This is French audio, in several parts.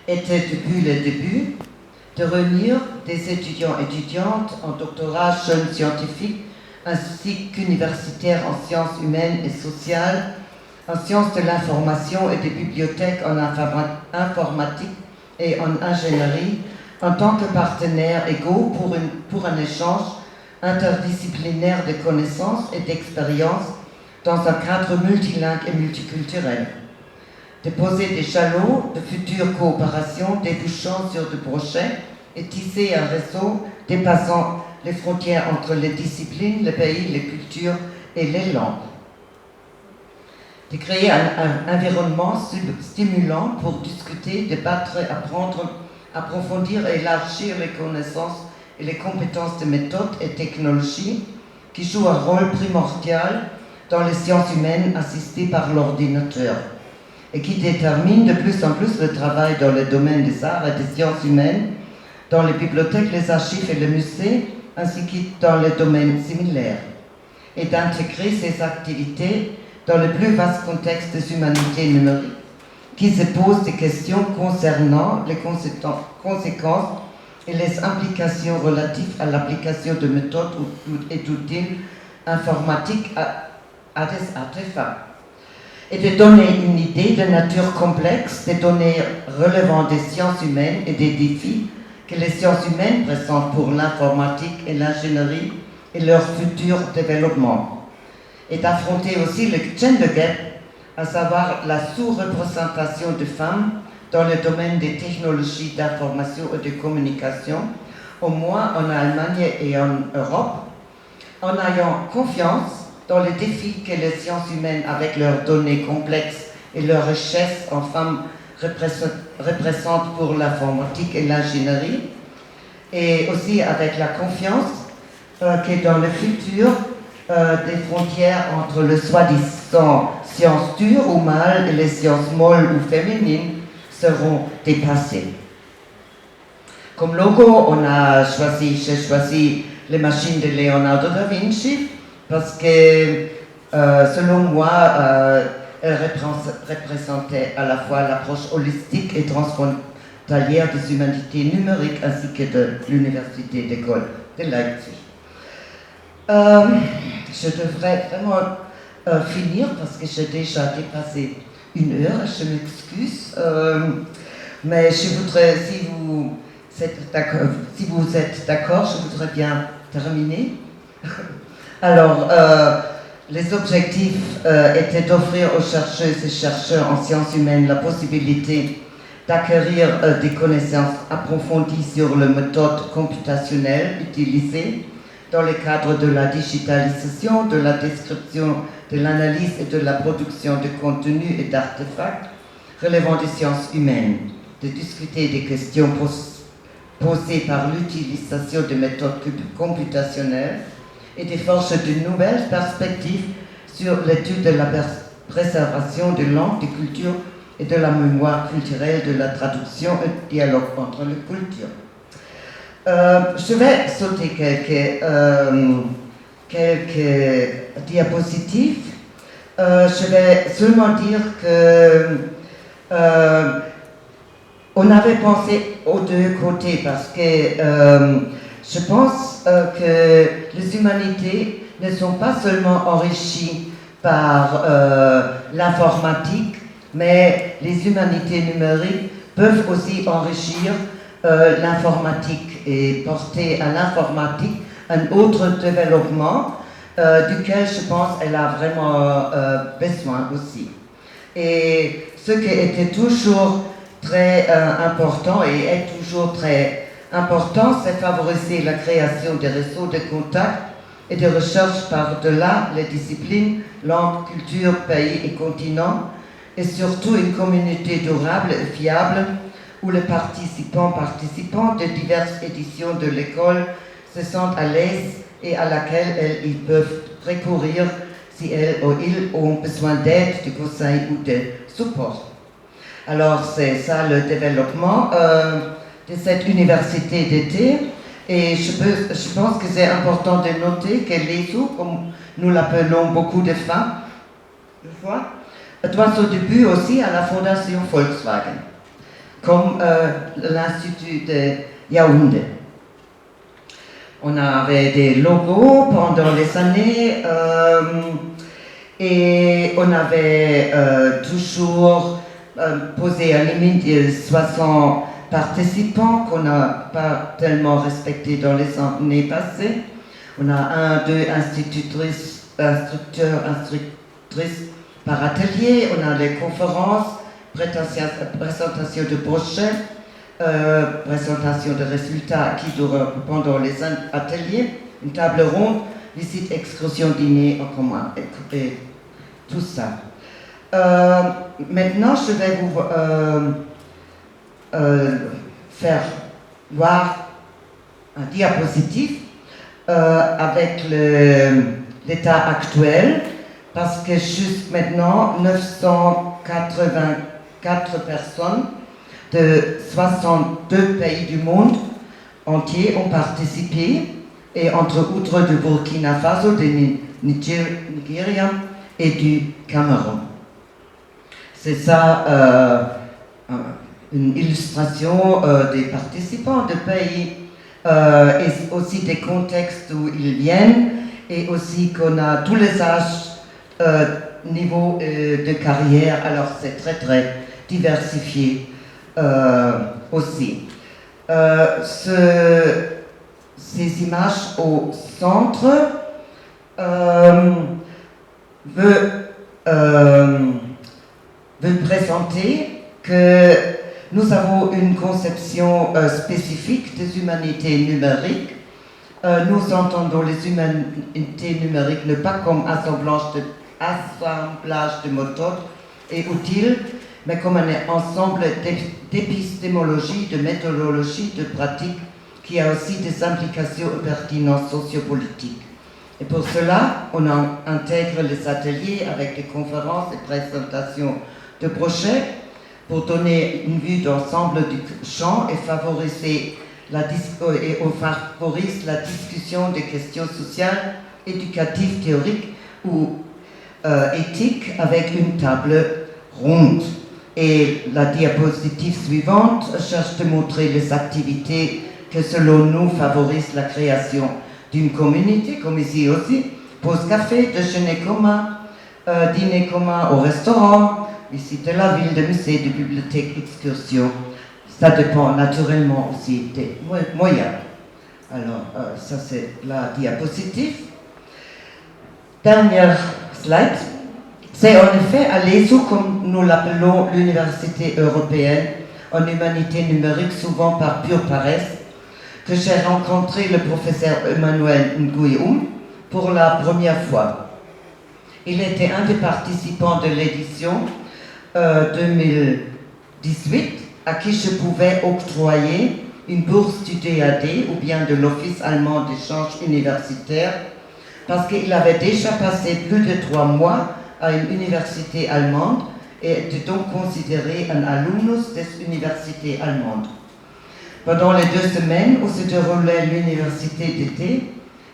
était depuis le début de réunir des étudiants et étudiantes en doctorat, jeunes scientifiques, ainsi qu'universitaires en sciences humaines et sociales, en sciences de l'information et des bibliothèques en informatique et en ingénierie, en tant que partenaires égaux pour un échange interdisciplinaire de connaissances et d'expériences dans un cadre multilingue et multiculturel. De poser des jalons de futures coopérations débouchant sur de projets et tisser un réseau dépassant les frontières entre les disciplines, les pays, les cultures et les langues. De créer un environnement stimulant pour discuter, débattre, apprendre, approfondir et élargir les connaissances et les compétences de méthodes et technologies qui jouent un rôle primordial dans les sciences humaines assistées par l'ordinateur et qui déterminent de plus en plus le travail dans le domaine des arts et des sciences humaines, dans les bibliothèques, les archives et les musées, ainsi que dans les domaines similaires, et d'intégrer ces activités dans le plus vaste contexte des humanités numériques, qui se posent des questions concernant les conséquences et les implications relatives à l'application de méthodes et d'outils informatiques à des artefacts, et de donner une idée de nature complexe des données relevant des sciences humaines et des défis que les sciences humaines présentent pour l'informatique et l'ingénierie et leur futur développement, et d'affronter aussi le gender gap, à savoir la sous-représentation de femmes dans le domaine des technologies d'information et de communication, au moins en Allemagne et en Europe, en ayant confiance dans les défis que les sciences humaines, avec leurs données complexes et leur richesse en femmes, représentent pour l'informatique et l'ingénierie, et aussi avec la confiance que dans le futur, des frontières entre le soi-disant sciences dures ou mâles et les sciences molles ou féminines seront dépassées. Comme logo, j'ai choisi les machines de Leonardo da Vinci parce que, selon moi, elles représentaient à la fois l'approche holistique et transfrontalière des humanités numériques ainsi que de l'université d'école de Leipzig. Je devrais vraiment finir parce que j'ai déjà dépassé 1 heure, je m'excuse, mais je voudrais, si vous êtes d'accord, je voudrais bien terminer. Alors, les objectifs étaient d'offrir aux chercheuses et chercheurs en sciences humaines la possibilité d'acquérir des connaissances approfondies sur les méthodes computationnelles utilisées dans le cadre de la digitalisation, de la description, de l'analyse et de la production de contenus et d'artefacts relevant des sciences humaines, de discuter des questions posées par l'utilisation de méthodes computationnelles et de forger de nouvelles perspectives sur l'étude de la préservation de langues, de cultures et de la mémoire culturelle, de la traduction et du dialogue entre les cultures. Je vais sauter quelques diapositives. Je vais seulement dire que on avait pensé aux deux côtés parce que je pense que les humanités ne sont pas seulement enrichies par l'informatique, mais les humanités numériques peuvent aussi enrichir l'informatique et porter à l'informatique un autre développement duquel je pense qu'elle a vraiment besoin aussi. Et ce qui était toujours très important et est toujours très important, c'est favoriser la création des réseaux de contacts et de recherche par-delà les disciplines, langues, cultures, pays et continents, et surtout une communauté durable et fiable où les participants de diverses éditions de l'école se sentent à l'aise et à laquelle ils peuvent recourir si elles ou ils ont besoin d'aide, de conseils ou de support. Alors c'est ça le développement de cette université d'été, et je pense que c'est important de noter que l'ESU, comme nous l'appelons beaucoup de fois, doit son début aussi à la Fondation Volkswagen. comme l'Institut de Yaoundé. On avait des logos pendant les années et on avait toujours posé un limite de 60 participants qu'on n'a pas tellement respecté dans les années passées. On a 2 instructeurs, instructrices par atelier, on a les conférences, présentation de projets, présentation de résultats qui durent pendant les ateliers, une table ronde, visite, excursion, dîner en commun, et tout ça. Maintenant, je vais vous faire voir un diapositive avec l'état actuel, parce que juste maintenant, 984 personnes de 62 pays du monde entier ont participé, et entre autres du Burkina Faso, du Nigeria et du Cameroun. C'est ça une illustration des participants de pays et aussi des contextes où ils viennent, et aussi qu'on a tous les âges, niveaux de carrière, alors c'est très très diversifié aussi. Ces images au centre veut présenter que nous avons une conception spécifique des humanités numériques. Nous entendons les humanités numériques ne pas comme assemblage de méthodes et outils, mais comme un ensemble d'épistémologie, de méthodologie, de pratiques qui a aussi des implications et pertinences sociopolitiques. Et pour cela, on intègre les ateliers avec des conférences et présentations de projets pour donner une vue d'ensemble du champ et favoriser on favorise la discussion des questions sociales, éducatives, théoriques ou éthiques avec une table ronde. Et la diapositive suivante cherche de montrer les activités que selon nous favorisent la création d'une communauté, comme ici aussi, pause café, déjeuner commun, dîner commun au restaurant, visite de la ville, de musées, de bibliothèques, excursions. Ça dépend naturellement aussi des moyens. Alors, ça c'est la diapositive. Dernière slide. C'est en effet à l'ESO, comme nous l'appelons l'Université européenne en humanité numérique, souvent par pure paresse, que j'ai rencontré le professeur Emmanuel Nguyoum pour la première fois. Il était un des participants de l'édition 2018, à qui je pouvais octroyer une bourse du DAD ou bien de l'Office allemand d'échange universitaire, parce qu'il avait déjà passé plus de 3 mois à une université allemande et était donc considéré un alumnus des universités allemandes. Pendant les 2 semaines où se déroulait l'université d'été,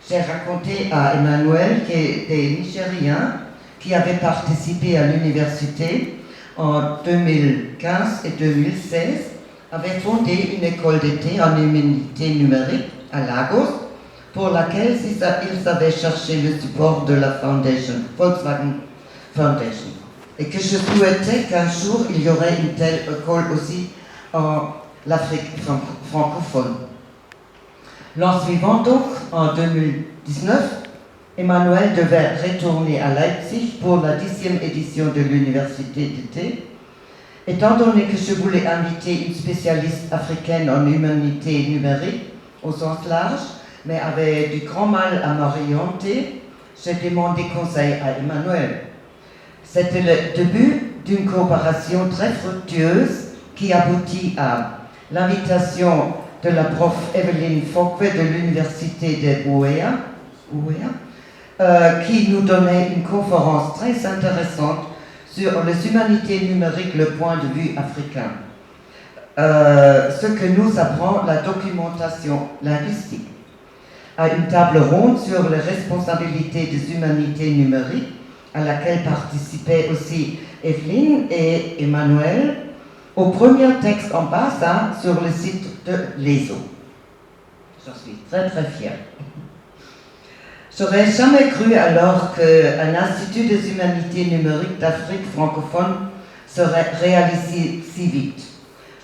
j'ai raconté à Emmanuel que des Nigériens qui avaient participé à l'université en 2015 et 2016 avaient fondé une école d'été en humanité numérique à Lagos, pour laquelle ils avaient cherché le support de la Volkswagen Foundation. Et que je souhaitais qu'un jour il y aurait une telle école aussi en l'Afrique francophone. L'an suivant, donc, en 2019, Emmanuel devait retourner à Leipzig pour la 10e édition de l'université d'été. Étant donné que je voulais inviter une spécialiste africaine en humanité numérique au sens large, mais avait du grand mal à m'orienter, j'ai demandé conseil à Emmanuel. C'était le début d'une coopération très fructueuse qui aboutit à l'invitation de la prof Evelyn Fokwe de l'université de Ouéa, qui nous donnait une conférence très intéressante sur les humanités numériques, le point de vue africain. Ce que nous apprend la documentation linguistique. À une table ronde sur les responsabilités des humanités numériques, à laquelle participaient aussi Evelyn et Emmanuel, au premier texte en bas, ça, sur le site de l'ESO. Je suis très très fière. J'aurais jamais cru alors qu'un Institut des humanités numériques d'Afrique francophone serait réalisé si vite.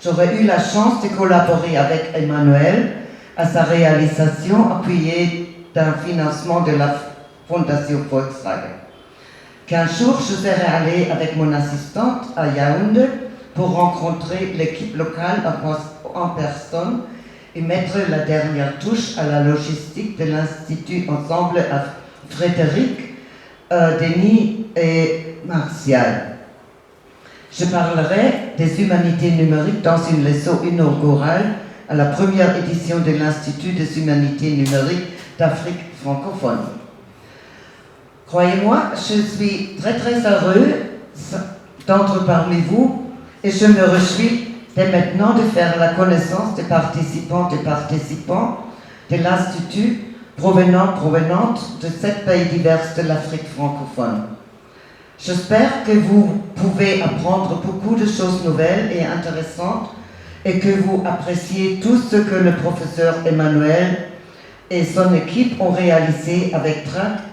J'aurais eu la chance de collaborer avec Emmanuel à sa réalisation appuyée d'un financement de la Fondation Volkswagen. Qu'un jour, je serais allée avec mon assistante à Yaoundé pour rencontrer l'équipe locale en personne et mettre la dernière touche à la logistique de l'Institut Ensemble à Frédéric, Denis et Martial. Je parlerai des humanités numériques dans une leçon inaugurale à la première édition de l'Institut des humanités numériques d'Afrique francophone. Croyez-moi, je suis très très heureux d'entrer parmi vous et je me réjouis dès maintenant de faire la connaissance des participantes et participants de l'Institut provenantes de 7 pays divers de l'Afrique francophone. J'espère que vous pouvez apprendre beaucoup de choses nouvelles et intéressantes et que vous appréciez tout ce que le professeur Emmanuel et son équipe ont réalisé avec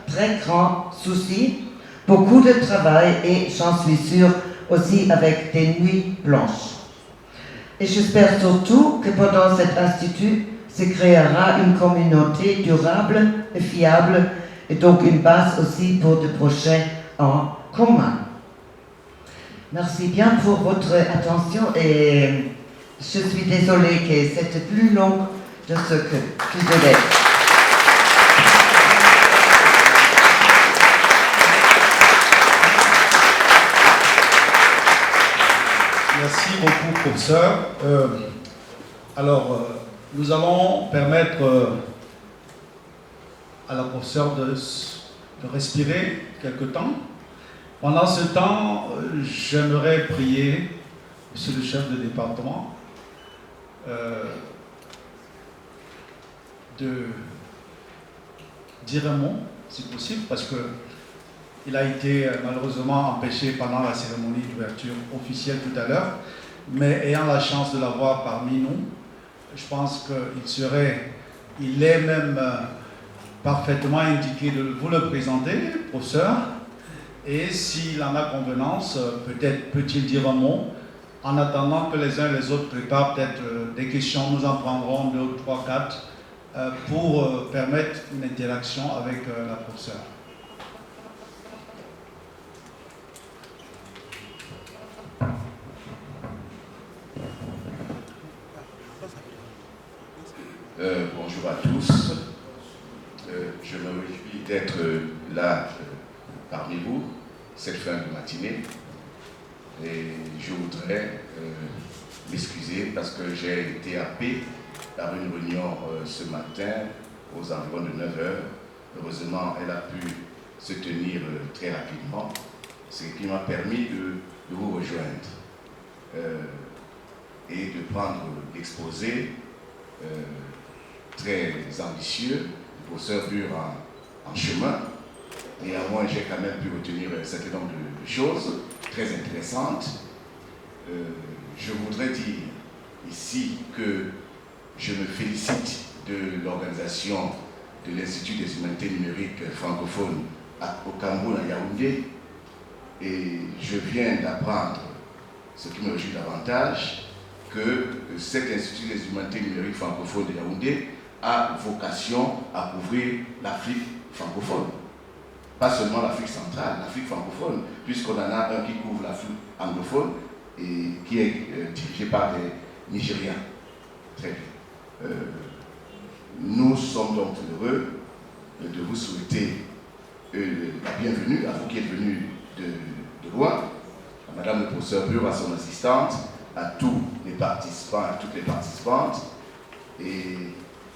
très grand souci, beaucoup de travail et, j'en suis sûre, aussi avec des nuits blanches. Et j'espère surtout que pendant cet institut se créera une communauté durable et fiable et donc une base aussi pour de projets en commun. Merci bien pour votre attention et je suis désolée que c'était plus long de ce que je devais. Merci beaucoup, professeur. Nous allons permettre à la professeure de respirer quelque temps. Pendant ce temps, j'aimerais prier monsieur le chef de département de dire un mot, si possible, parce qu'il a été malheureusement empêché pendant la cérémonie d'ouverture officielle tout à l'heure, mais ayant la chance de l'avoir parmi nous, je pense qu'il est même parfaitement indiqué de vous le présenter, professeur, et s'il en a convenance, peut-être peut-il dire un mot, en attendant que les uns et les autres préparent peut-être des questions, nous en prendrons 2, 3, 4, pour permettre une interaction avec la professeure. Bonjour à tous. Je me réjouis d'être là parmi vous cette fin de matinée. Et je voudrais m'excuser parce que j'ai été happé par une réunion ce matin aux environs de 9 h. Heureusement, elle a pu se tenir très rapidement, ce qui m'a permis de vous rejoindre et de prendre l'exposé très ambitieux du professeur Bure en chemin. Néanmoins, j'ai quand même pu retenir un certain nombre de choses très intéressantes. Je voudrais dire ici que je me félicite de l'organisation de l'Institut des humanités numériques francophones au Cameroun, à Yaoundé. Et je viens d'apprendre, ce qui me réjouit davantage, que cet Institut des humanités numériques francophones de Yaoundé a vocation à couvrir l'Afrique francophone. Pas seulement l'Afrique centrale, l'Afrique francophone, puisqu'on en a un qui couvre l'Afrique anglophone et qui est dirigé par des Nigériens. Très bien. Nous sommes donc heureux de vous souhaiter la bienvenue à vous qui êtes venus de loin, à Madame le professeur Bure, à son assistante, à tous les participants, à toutes les participantes. Et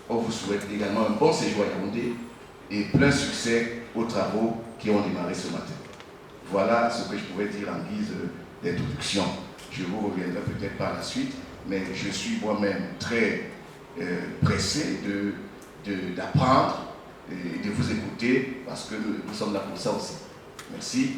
on vous souhaite également un bon séjour à Yaoundé et plein succès aux travaux qui ont démarré ce matin. Voilà ce que je pouvais dire en guise d'introduction. Je vous reviendrai peut-être par la suite, mais je suis moi-même très pressé d'apprendre et de vous écouter parce que nous sommes là pour ça aussi. Merci.